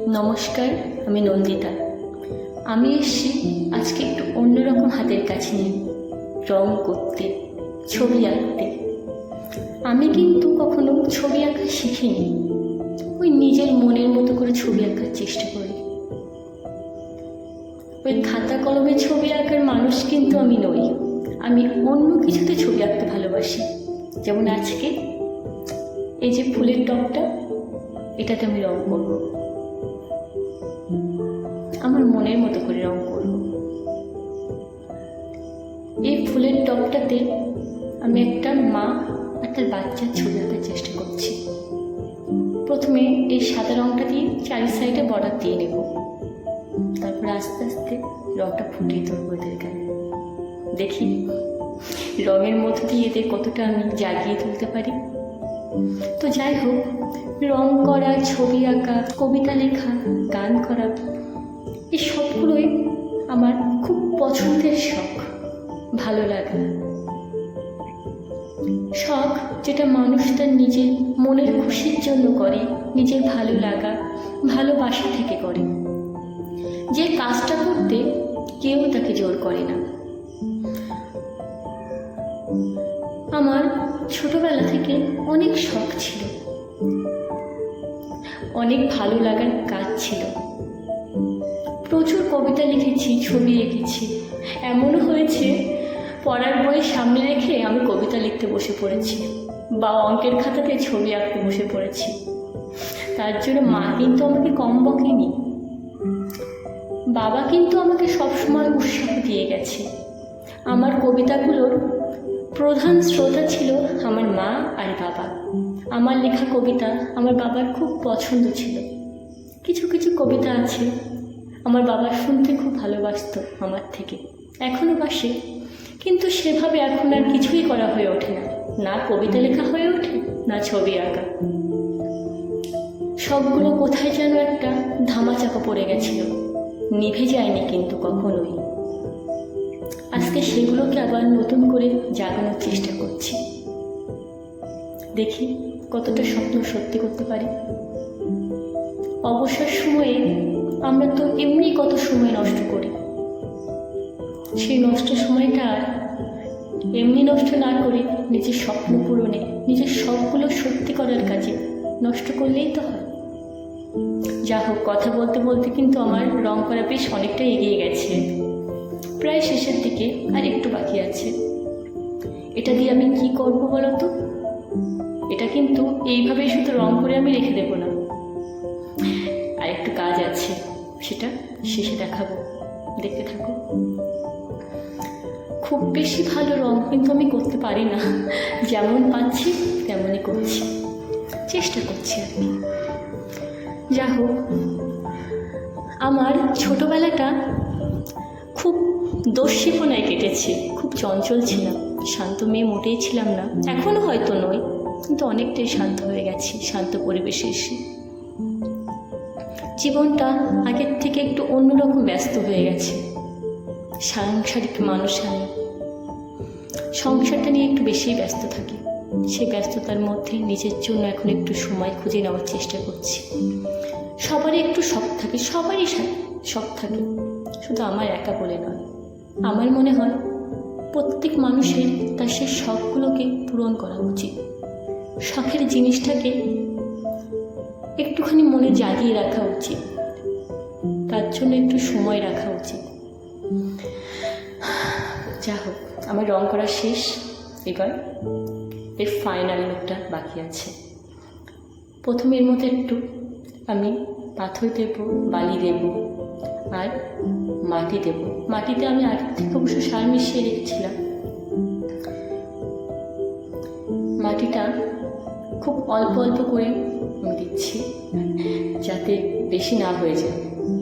নমস্কার, আমি নন্দিতা। আমি এসেছি আজকে একটু অন্যরকম হাতের কাছে নিয়ে রং করতে, ছবি আঁকতে। আমি কিন্তু কখনো ছবি আঁকা শিখিনি, ওই নিজের মনের মতো করে ছবি আঁকার চেষ্টা করি। ওই খাতা কলমে ছবি আঁকার মানুষ কিন্তু আমি নই। আমি অন্য কিছুতে ছবি আঁকতে ভালোবাসি। যেমন আজকে এই যে ফুলের টবটা, এটাতে আমি রং করবো, আমার মনের মতো করে রং করব। এই ফুলের টবটাতে আমি একটা মা আর তার বাচ্চার ছবি আঁকার চেষ্টা করছি। প্রথমে এই সাদা রংটা দিয়ে চারি সাইডে বর্ডার দিয়ে নেব, তারপর আস্তে আস্তে রংটা ফুটিয়ে তুলব এদের গায়ে। দেখি রঙের মধ্যে দিয়ে এদের কতটা আমি জাগিয়ে তুলতে পারি। তো যাই হোক, রং করা, ছবি আঁকা, কবিতা লেখা, গান করা, এই সবগুলোই আমার খুব পছন্দের শখ, ভালো লাগা শখ, যেটা মানুষ তার নিজের মনের খুশির জন্য করে, নিজের ভালো লাগা, ভালোবাসা থেকে করে। যে কাজটা করতে কেউ তাকে জোর করে না। আমার ছোটবেলা থেকে অনেক শখ ছিল, অনেক ভালো লাগার কাজ ছিল। প্রচুর কবিতা লিখেছি, ছবি এঁকেছি। এমনও হয়েছে পড়ার বই সামনে রেখে আমি কবিতা লিখতে বসে পড়েছি, বা অঙ্কের খাতাতে ছবি আঁকতে বসে পড়েছি। তার জন্য মা কিন্তু আমাকে কম বকেনি, বাবা কিন্তু আমাকে সবসময় উৎসাহ দিয়ে গেছে। আমার কবিতাগুলোর প্রধান শ্রোতা ছিল আমার মা আর বাবা। আমার লেখা কবিতা আমার বাবার খুব পছন্দ ছিল। কিছু কিছু কবিতা আছে আমার বাবা শুনতে খুব ভালোবাসত আমার থেকে, এখনও বাসে, কিন্তু সেভাবে এখন আর কিছুই করা হয়ে ওঠে না। না কবিতা লেখা হয়ে ওঠে, না ছবি আঁকা। সবগুলো কোথায় যেন একটা ধামাচাপা পড়ে গেছিল, নিভে যায়নি কিন্তু কখনোই। আজকে সেগুলোকে আবার নতুন করে জাগানোর চেষ্টা করছি। দেখি কতটা স্বপ্ন সত্যি করতে পারি। অবসর সময়ে আমরা তো এমনি কত সময় নষ্ট করি, সেই নষ্ট সময়টা আর এমনি নষ্ট না করে নিজের স্বপ্ন পূরণে, নিজের শখগুলো সত্যি করার কাজে নষ্ট করলেই তো হয়। যা হোক, কথা বলতে বলতে কিন্তু আমার রং করা বেশ অনেকটা এগিয়ে গেছে, প্রায় শেষের দিকে, আর একটু বাকি আছে। এটা দিয়ে আমি কি করবো বলো তো? এটা কিন্তু এইভাবেই শুধু রং করে আমি রেখে দেবো না, আর একটু কাজ আছে, সেটা শেষে দেখাবো, দেখতে থাকো। খুব বেশি ভালো রং কিন্তু আমি করতে পারি না, যেমন পাচ্ছি তেমনই করছি, চেষ্টা করছি আর কি। যা হোক, আমার ছোটবেলাটা খুব দস্যিপনায় কেটেছে। খুব চঞ্চল ছিলাম, শান্ত মেয়ে মোটেই ছিলাম না। এখনও হয়তো নই, কিন্তু অনেকটাই শান্ত হয়ে গেছি শান্ত পরিবেশে এসে। জীবনটা আগের থেকে একটু অন্যরকম ব্যস্ত হয়ে গেছে। সাংসারিক মানুষ আমি, সংসারটা নিয়ে একটু বেশিই ব্যস্ত থাকি। সেই ব্যস্ততার মধ্যে নিজের জন্য এখন একটু সময় খুঁজে নেওয়ার চেষ্টা করছি। সবারই একটু শখ থাকে, সবারই শখ থাকে, শুধু আমার একা বলে নয়। আমার মনে হয় প্রত্যেক মানুষের তার সেই শখগুলোকে পূরণ করা উচিত। শখের জিনিসটাকে একটুখানি মনে জাগিয়ে রাখা উচিত, তার জন্য একটু সময় রাখা উচিত। যা হোক, আমার রং করা শেষ, এবার এর ফাইনাল লুকটা বাকি আছে। প্রথমে এর মধ্যে একটু আমি পাথর দেব, বালি দেব আর মাটি দেব। মাটিতে আমি আগে থেকে অবশ্য সার মিশিয়ে রেখেছিলাম। মাটিটা খুব অল্প অল্প করে আমি দিচ্ছি, যাতে বেশি না হয়ে যায়,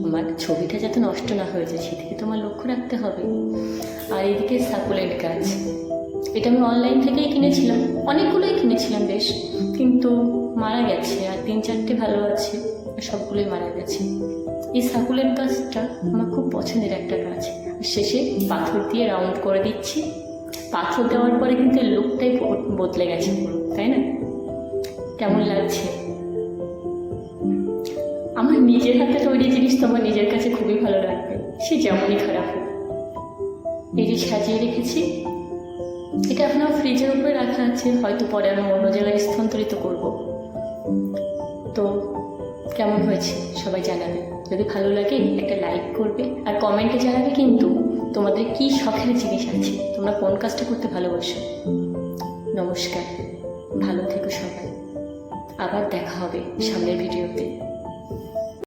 আমার ছবিটা যাতে নষ্ট না হয়ে যায়, সেদিকে তো আমার লক্ষ্য রাখতে হবে। আর এদিকে সাকুলেন্ট গাছ, এটা আমি অনলাইন থেকেই কিনেছিলাম, অনেকগুলোই কিনেছিলাম বেশ, কিন্তু মারা গেছে। আর 3-4টে ভালো আছে, সবগুলোই মারা গেছে। এই সাকুলেন্ট গাছটা আমার খুব পছন্দের একটা গাছ। শেষে পাথর দিয়ে রাউন্ড করে দিচ্ছি। পাথর দেওয়ার পরে কিন্তু লুকটাই বদলে গেছে পুরো, তাই না? কেমন লাগছে? আমার নিজের হাতে তৈরি জিনিস তো আমার নিজের কাছে খুবই ভালো লাগবে, সে যেমনই খারাপ হোক। এই যে সাজিয়ে রেখেছি, এটা এখন আমার ফ্রিজের উপরে রাখা আছে, হয়তো পরে আমি অন্য জায়গায় স্থানান্তরিত করব। তো কেমন হয়েছে সবাই জানাবে, যদি ভালো লাগে একটা লাইক করবে আর কমেন্টে জানাবে কিন্তু তোমাদের কি শখের জিনিস আছে, তোমরা কোন কাজটা করতে ভালোবাসো। নমস্কার, ভালো থেকো সবাই, আবার দেখা হবে সামনের ভিডিওতে।